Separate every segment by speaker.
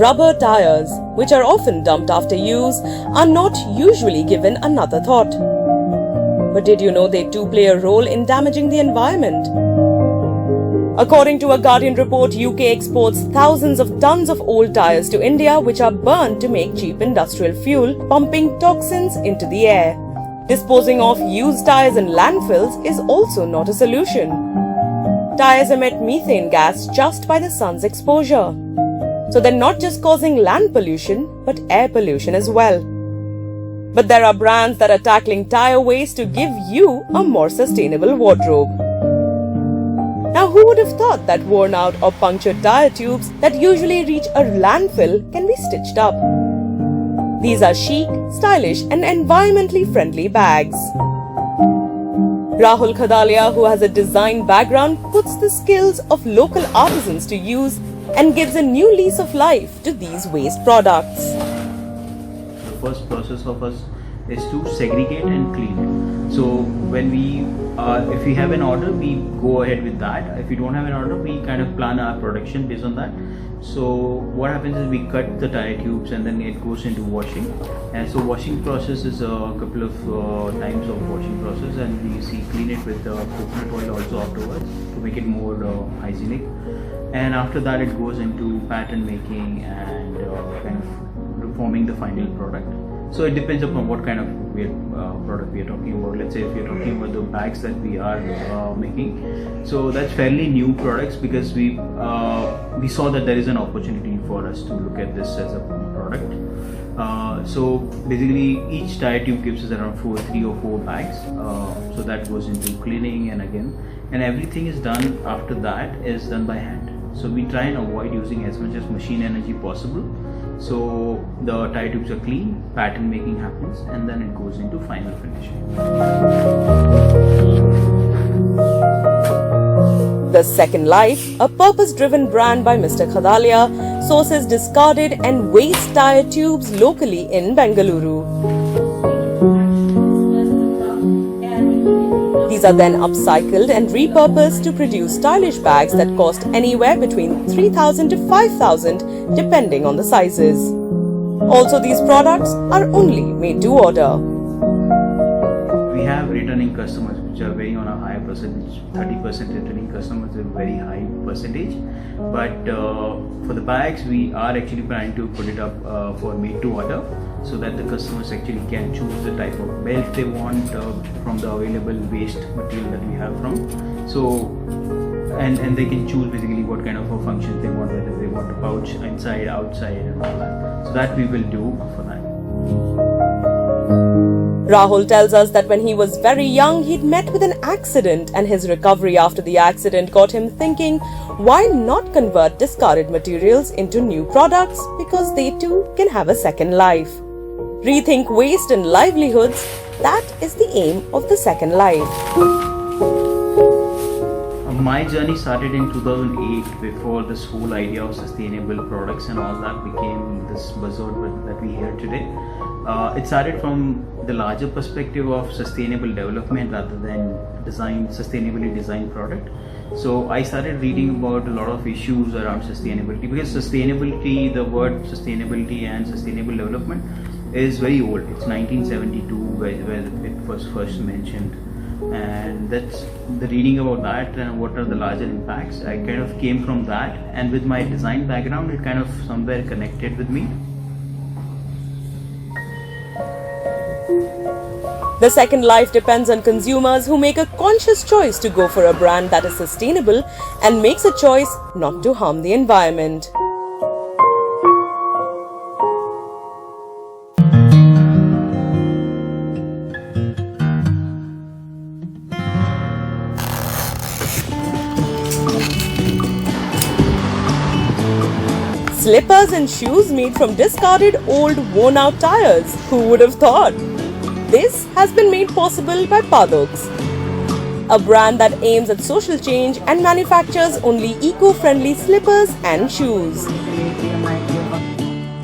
Speaker 1: rubber tires, which are often dumped after use, are not usually given another thought. But did you know they too play a role in damaging the environment? According to a Guardian report, UK exports thousands of tons of old tires to India, which are burned to make cheap industrial fuel, pumping toxins into the air. Disposing of used tires in landfills is also not a solution. Tires emit methane gas just by the sun's exposure. So they're not just causing land pollution, but air pollution as well. But there are brands that are tackling tire waste to give you a more sustainable wardrobe. Now, who would have thought that worn out or punctured tire tubes that usually reach a landfill can be stitched up? These are chic, stylish and environmentally friendly bags. Rahul Khadalia, who has a design background, puts the skills of local artisans to use and gives a new lease of life to these waste products.
Speaker 2: The first process of us is to segregate and clean. So when if we have an order, we go ahead with that. If we don't have an order, we kind of plan our production based on that. So what happens is we cut the tire tubes and then it goes into washing. And so washing process is a couple of times of washing process, and we clean it with coconut oil also afterwards to make it more hygienic. And after that it goes into pattern making and kind of forming the final product. So it depends upon what kind of product we are talking about. Let's say if we are talking about the bags that we are making, so that's fairly new products because we saw that there is an opportunity for us to look at this as a product. So basically each tire tube gives us around 3 or 4 bags. So that goes into cleaning, and everything is done after that is done by hand. So we try and avoid using as much as machine energy possible. So the tire tubes are clean, pattern making happens, and then it goes into final finishing.
Speaker 1: The Second Life, a purpose-driven brand by Mr. Khadalia, sources discarded and waste tire tubes locally in Bengaluru. These are then upcycled and repurposed to produce stylish bags that cost anywhere between 3,000 to 5,000 depending on the sizes. Also, these products are only made to order.
Speaker 2: We have returning customers which are very on a higher percentage. 30% returning customers is a very high percentage. But for the bags, we are actually planning to put it up for made to order, so that the customers actually can choose the type of belt they want from the available waste material that we have from. So and they can choose basically what kind of a function they want, whether they want a pouch inside, outside and all that. So that we will do for that.
Speaker 1: Rahul tells us that when he was very young, he'd met with an accident, and his recovery after the accident got him thinking, why not convert discarded materials into new products, because they too can have a second life. Rethink waste and livelihoods, that is the aim of the Second Life.
Speaker 2: My journey started in 2008, before this whole idea of sustainable products and all that became this buzzword that we hear today. It started from the larger perspective of sustainable development rather than sustainably designed product. So I started reading about a lot of issues around sustainability, because sustainability, the word sustainability and sustainable development is very old. It's 1972 where it was first mentioned. And that's the reading about that and what are the larger impacts. I kind of came from that, and with my design background it kind of somewhere connected with me.
Speaker 1: The Second Life depends on consumers who make a conscious choice to go for a brand that is sustainable and makes a choice not to harm the environment. Slippers and shoes made from discarded old worn-out tires. Who would have thought? This has been made possible by Padox, a brand that aims at social change and manufactures only eco-friendly slippers and shoes.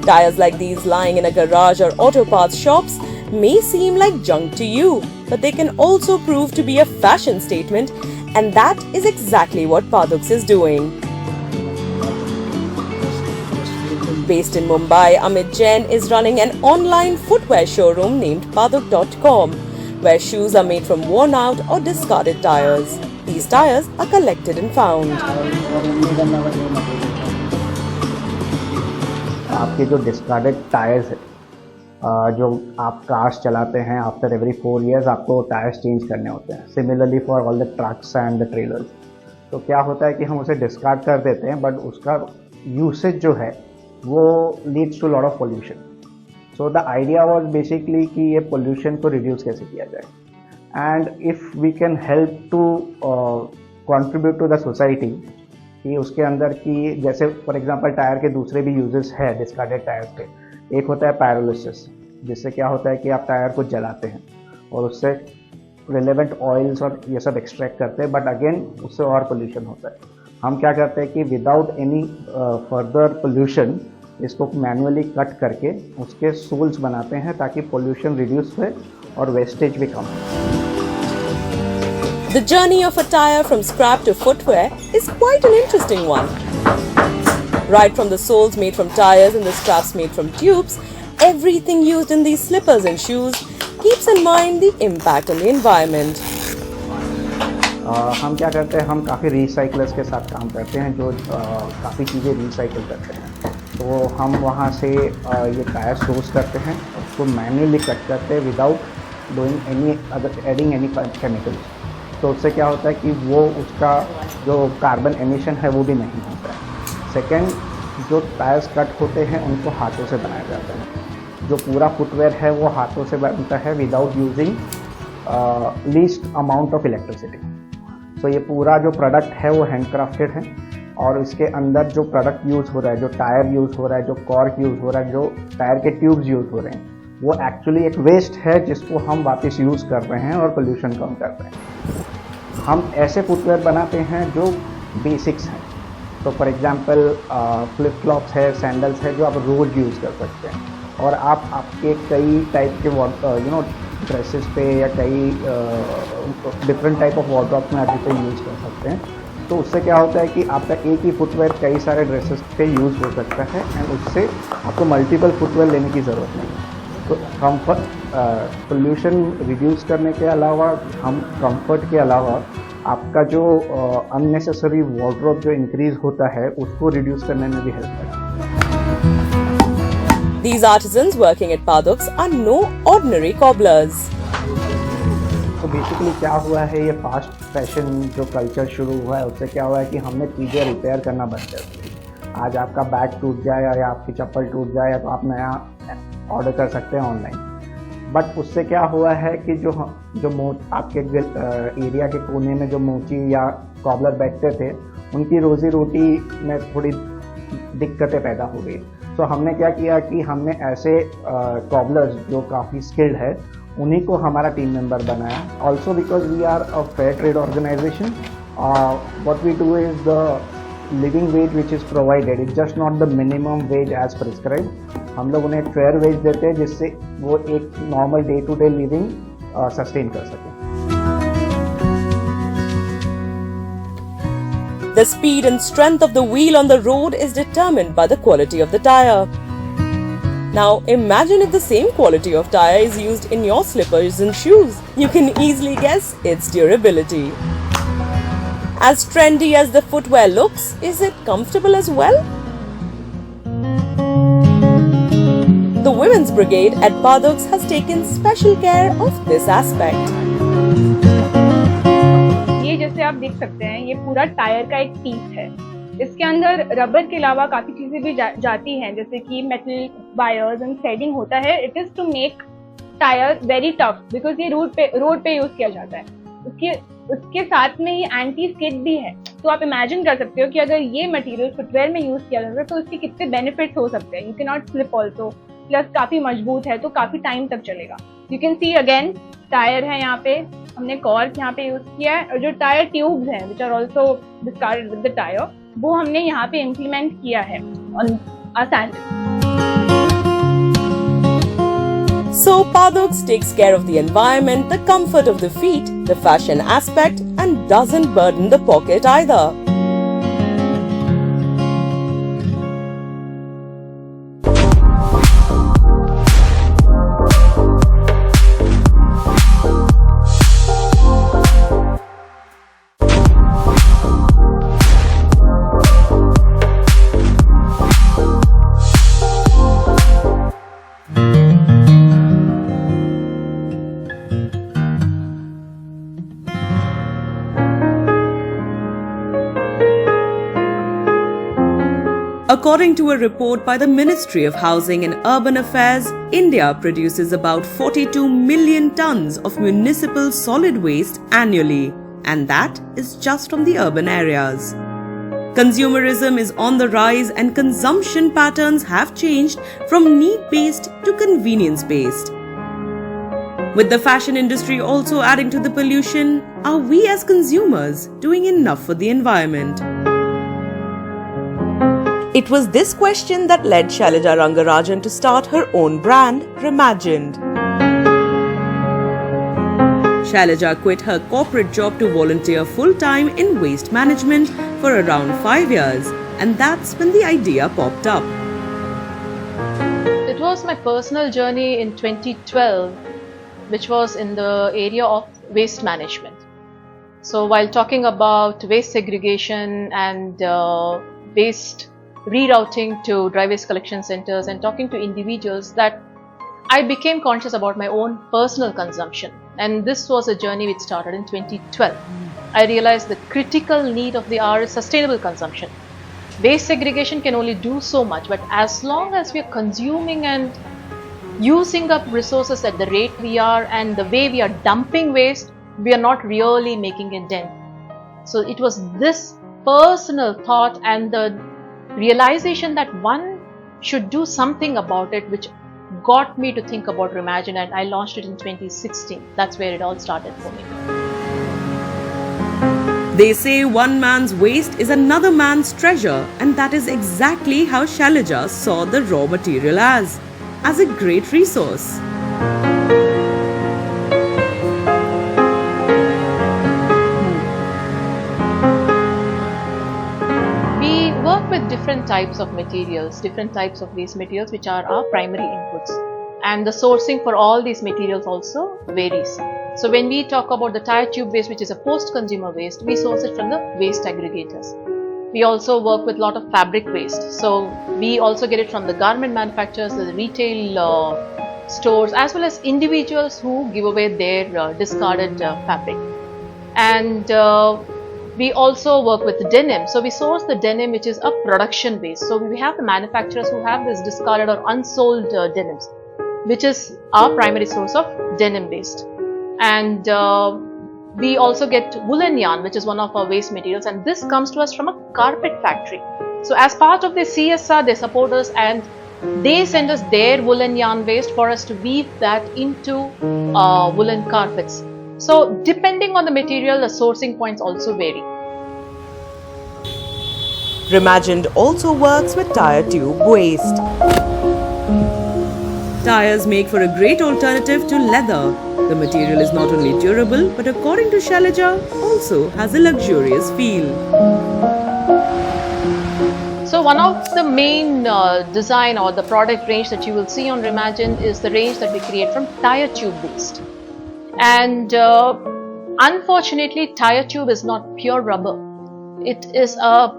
Speaker 1: Tires like these lying in a garage or auto parts shops may seem like junk to you, but they can also prove to be a fashion statement, and that is exactly what Padox is doing. Based in Mumbai, Amit Jain is running an online footwear showroom named Paduk.com, where shoes are made from worn out or discarded tires. These tires are collected and found.
Speaker 3: आपके जो discarded tyres है, जो आप cars चलाते हैं, after every 4 years आपको tyres change करने होते हैं. Similarly for all the trucks and the trailers. तो क्या होता है कि हम उसे डिस्कार्ड कर देते हैं, बट उसका यूसेज जो है वो leads to lot of pollution. So the idea was basically कि ये पोल्यूशन को रिड्यूस कैसे किया जाए, and if we can help to contribute to the society कि उसके अंदर की, जैसे फॉर एग्जांपल टायर के दूसरे भी यूजेस है डिस्कार्डेड टायर्स के. एक होता है पायरोलिसिस, जिससे क्या होता है कि आप टायर को जलाते हैं और उससे रिलेवेंट ऑयल्स और ये सब एक्सट्रैक्ट करते हैं, बट अगेन उससे और पोल्यूशन होता है. हम क्या करते हैं कि विदाउट एनी फर्दर पोल्यूशन इसको मैनुअली कट करके उसके सोल्स बनाते हैं ताकि पोल्यूशन रिड्यूस हुए और वेस्टेज भी कम हो.
Speaker 1: The journey of a tire from scrap to footwear is quite an interesting one. Right from the soles made from tires and the straps made from tubes, everything used in these slippers and shoes keeps in mind the impact on the environment.
Speaker 3: हम क्या करते हैं, हम काफ़ी recyclers के साथ काम करते हैं जो काफ़ी चीज़ें रिसाइकिल करते हैं. तो हम वहाँ से ये टायर सोर्स करते हैं, उसको मैन्युअली कट करते हैं without doing any other adding any chemicals. तो उससे क्या होता है कि वो उसका जो कार्बन एमिशन है वो भी नहीं होता है. सेकेंड, जो टायर्स कट होते हैं उनको हाथों से बनाया जाता है. जो पूरा फुटवेयर है वो हाथों से बनता है without using least amount of electricity. तो ये पूरा जो प्रोडक्ट है वो हैंडक्राफ्टेड है, और इसके अंदर जो प्रोडक्ट यूज़ हो रहा है, जो टायर यूज़ हो रहा है, जो कॉर्क यूज़ हो रहा है, जो टायर के ट्यूब्स यूज़ हो रहे हैं, वो एक्चुअली एक वेस्ट है जिसको हम वापस यूज़ कर रहे हैं और पोल्यूशन कम कर रहे हैं. हम ऐसे फुटवेयर बनाते हैं जो बेसिक्स हैं. तो फॉर एग्जांपल फ्लिप फ्लॉप्स है, सैंडल्स है, जो आप रोज़ यूज़ कर सकते हैं, और आप आपके कई टाइप के ड्रेसेस पे या कई डिफरेंट टाइप ऑफ वार्डरोब्स में आप इसे यूज़ कर सकते हैं. तो उससे क्या होता है कि आपका एक ही फुटवेयर कई सारे ड्रेसेस पे यूज़ हो सकता है, एंड उससे आपको मल्टीपल फुटवेयर लेने की ज़रूरत नहीं है. तो कंफर्ट, पोल्यूशन रिड्यूस करने के अलावा हम कंफर्ट के अलावा आपका जो अननेसेसरी वार्डरोब जो इंक्रीज होता है उसको रिड्यूस करने में भी हेल्प करता है.
Speaker 1: These artisans working at Paduk's are no ordinary cobblers.
Speaker 3: तो बेसिकली क्या हुआ है, ये फास्ट फैशन जो कल्चर शुरू हुआ है उससे क्या हुआ है कि हमने चीज़ें रिपेयर करना बंद कर दी. आज आपका बैग टूट जाए या आपकी चप्पल टूट जाए तो आप नया ऑर्डर कर सकते हैं ऑनलाइन. बट उससे क्या हुआ है कि जो आपके एरिया के कोने में जो मोची या कॉबलर बैठते थे, उनकी रोज़ी रोटी में थोड़ी दिक्कतें पैदा हो गई. तो हमने क्या किया कि हमने ऐसे कॉबलर्स जो काफ़ी स्किल्ड है उन्हीं को हमारा टीम मेंबर बनाया. Also because we are a fair trade organisation, what we do is the living wage which is provided, it's just not the minimum wage as prescribe. हम लोग उन्हें फेयर वेज देते हैं जिससे वो एक normal day to day living sustain कर सकें.
Speaker 1: The speed and strength of the wheel on the road is determined by the quality of the tire. Now imagine if the same quality of tire is used in your slippers and shoes. You can easily guess its durability. As trendy as the footwear looks, is it comfortable as well? The Women's Brigade at Paduk's has taken special care of this aspect.
Speaker 4: ये जैसे आप देख सकते हैं, ये पूरा tyre का एक पीस है. इसके अंदर रबर के अलावा काफी चीजें भी जाती हैं, जैसे कि मेटल वायर्स एंड थ्रेडिंग होता है. It is to make tyre very tough, because ये रोड पे यूज किया जाता है. उसके साथ में ये एंटी स्किड भी है. तो आप इमेजिन कर सकते हो कि अगर ये मटेरियल फुटवेयर में यूज किया जाता है तो इसके कितने बेनिफिट्स हो सकते हैं. You can not slip also, plus काफी मजबूत है तो काफी टाइम तक चलेगा. You can see again tyre है यहाँ पे, हमने कॉर्क यहाँ पे यूज किया है, और जो टायर ट्यूब्स हैं which are also discarded with the tyre, वो हमने यहाँ पे इम्प्लीमेंट किया है on a sandal.
Speaker 1: So Paduk's takes care of the environment, the comfort of the feet, the fashion aspect, and doesn't burden the pocket either. According to a report by the Ministry of Housing and Urban Affairs, India produces about 42 million tons of municipal solid waste annually, and that is just from the urban areas. Consumerism is on the rise and consumption patterns have changed from need-based to convenience-based. With the fashion industry also adding to the pollution, are we as consumers doing enough for the environment? It was this question that led Shailaja Rangarajan to start her own brand, Reimagined. Shailaja quit her corporate job to volunteer full-time in waste management for around 5 years, and that's when the idea popped up.
Speaker 5: It was my personal journey in 2012, which was in the area of waste management. So while talking about waste segregation and waste rerouting to dry waste collection centers and talking to individuals, that I became conscious about my own personal consumption, and this was a journey which started in 2012. I realized the critical need of the hour is sustainable consumption. Waste segregation can only do so much, but as long as we are consuming and using up resources at the rate we are and the way we are dumping waste, we are not really making a dent. So it was this personal thought and the realization that one should do something about it which got me to think about Reimagine, and I launched it in 2016. That's where it all started for me.
Speaker 1: They say one man's waste is another man's treasure, and that is exactly how Shailaja saw the raw material as a great resource.
Speaker 5: Different types of materials, different types of waste materials which are our primary inputs, and the sourcing for all these materials also varies. So when we talk about the tire tube waste, which is a post-consumer waste, we source it from the waste aggregators. We also work with a lot of fabric waste, so we also get it from the garment manufacturers, the retail stores, as well as individuals who give away their discarded fabric. And we also work with denim. So we source the denim, which is a production waste. So we have the manufacturers who have this discarded or unsold denims, which is our primary source of denim waste. And we also get woolen yarn, which is one of our waste materials, and this comes to us from a carpet factory. So as part of the CSR, they support us and they send us their woolen yarn waste for us to weave that into woolen carpets. So depending on the material, the sourcing points also vary.
Speaker 1: Reimagined also works with tire tube waste. Tires make for a great alternative to leather. The material is not only durable, but according to Shailaja, also has a luxurious feel.
Speaker 5: So one of the main design or the product range that you will see on Reimagined is the range that we create from tire tube waste. And unfortunately, tire tube is not pure rubber. It is a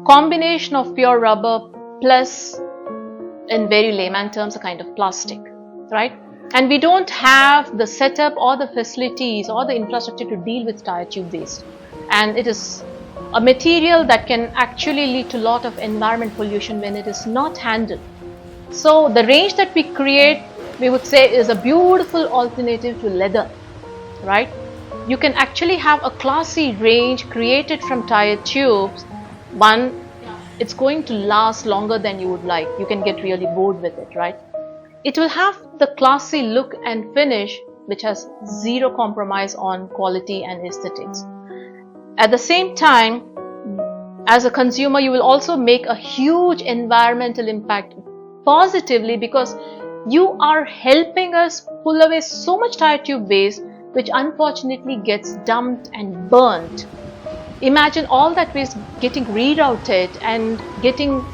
Speaker 5: combination of pure rubber plus, in very layman terms, a kind of plastic, right? And we don't have the setup or the facilities or the infrastructure to deal with tire tube waste. And it is a material that can actually lead to a lot of environment pollution when it is not handled. So the range that we create, we would say, is a beautiful alternative to leather, right? You can actually have a classy range created from tire tubes. One, it's going to last longer than you would like. You can get really bored with it, right? It will have the classy look and finish, which has zero compromise on quality and aesthetics. At the same time, as a consumer, you will also make a huge environmental impact positively, because you are helping us pull away so much tire tube waste, which unfortunately gets dumped and burnt. Imagine all that waste getting rerouted and getting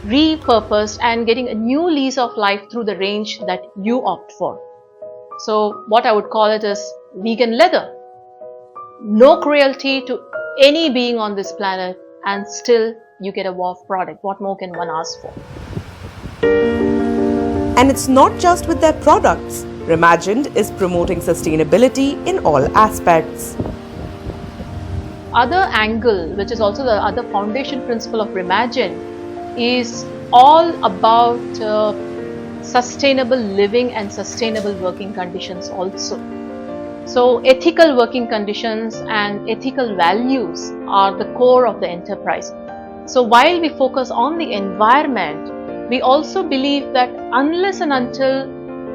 Speaker 5: repurposed and getting a new lease of life through the range that you opt for. So what I would call it is vegan leather. No cruelty to any being on this planet, and still you get a wow product. What more can one ask for?
Speaker 1: And it's not just with their products. Reimagined is promoting sustainability in all aspects.
Speaker 5: Other angle, which is also the other foundation principle of Reimagined, is all about sustainable living and sustainable working conditions also. So ethical working conditions and ethical values are the core of the enterprise. So while we focus on the environment, we also believe that unless and until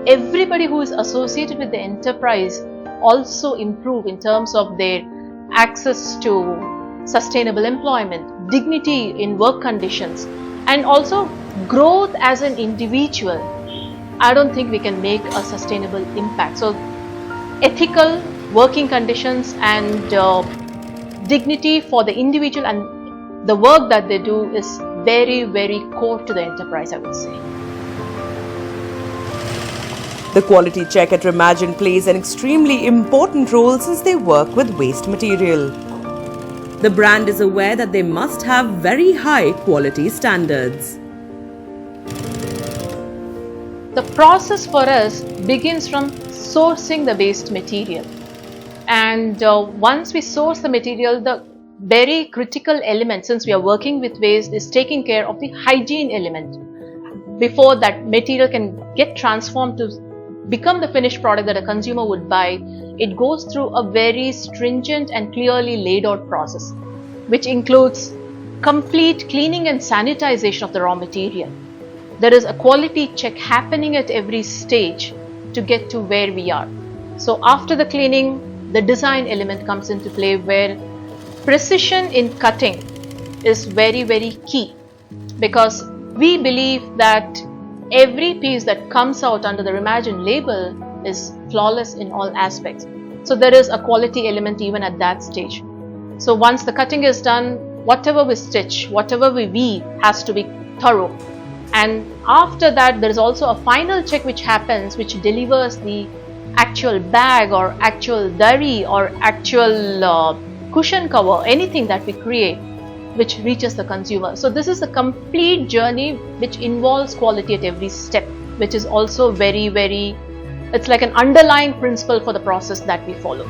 Speaker 5: everybody who is associated with the enterprise also improve in terms of their access to sustainable employment, dignity in work conditions, and also growth as an individual, I don't think we can make a sustainable impact. So ethical working conditions and dignity for the individual and the work that they do is very, very core to the enterprise, I would say.
Speaker 1: The quality check at Remagine plays an extremely important role since they work with waste material. The brand is aware that they must have very high quality standards.
Speaker 5: The process for us begins from sourcing the waste material, and once we source the material, the very critical element, since we are working with waste, is taking care of the hygiene element. Before that material can get transformed to become the finished product that a consumer would buy, it goes through a very stringent and clearly laid out process, which includes complete cleaning and sanitization of the raw material. There is a quality check happening at every stage to get to where we are. So after the cleaning, the design element comes into play, where precision in cutting is very, very key, because we believe that every piece that comes out under the Remagine label is flawless in all aspects. So there is a quality element even at that stage. So once the cutting is done, whatever we stitch, whatever we weave has to be thorough. And after that, there is also a final check which happens, which delivers the actual bag or actual dari or actual cushion cover, anything that we create, which reaches the consumer. So this is a complete journey which involves quality at every step, which is also very, very, it's like an underlying principle for the process that we follow.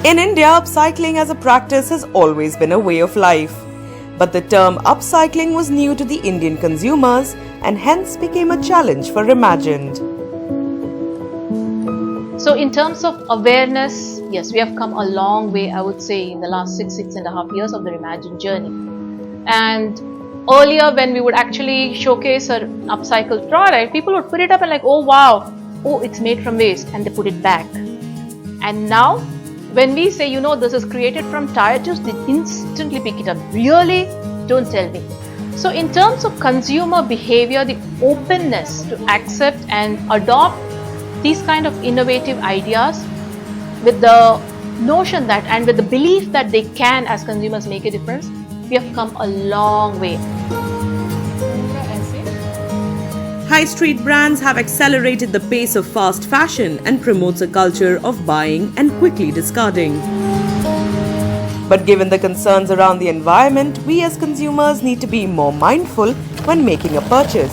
Speaker 1: In India, upcycling as a practice has always been a way of life. But the term upcycling was new to the Indian consumers and hence became a challenge for Remagine.
Speaker 5: So in terms of awareness, yes, we have come a long way, I would say, in the last 6.5 years of the Remagine journey. And earlier, when we would actually showcase an upcycled product, people would put it up and like, oh wow, oh, it's made from waste, and they put it back. And now, when we say, you know, this is created from tire tubes, they instantly pick it up. Really? Don't tell me. So in terms of consumer behavior, the openness to accept and adopt these kind of innovative ideas with the notion that and with the belief that they can, as consumers, make a difference, we have come a long way.
Speaker 1: High street brands have accelerated the pace of fast fashion and promotes a culture of buying and quickly discarding. But given the concerns around the environment, we as consumers need to be more mindful when making a purchase.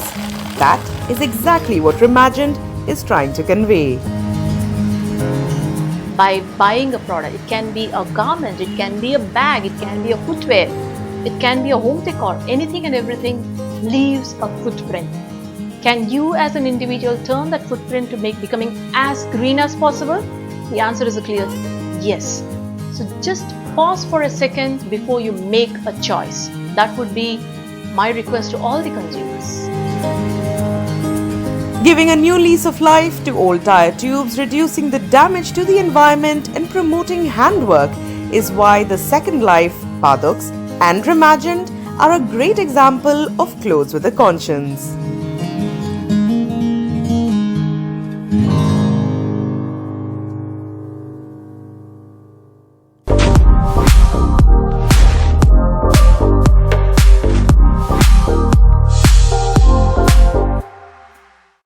Speaker 1: That is exactly what Remagine is trying to convey.
Speaker 5: By buying a product, it can be a garment, it can be a bag, it can be a footwear, it can be a home decor, anything and everything leaves a footprint. Can you as an individual turn that footprint to becoming as green as possible? The answer is a clear yes. So just pause for a second before you make a choice. That would be my request to all the consumers.
Speaker 1: Giving a new lease of life to old tire tubes, reducing the damage to the environment and promoting handwork is why the Second Life, Paduks and Remagine are a great example of clothes with a conscience.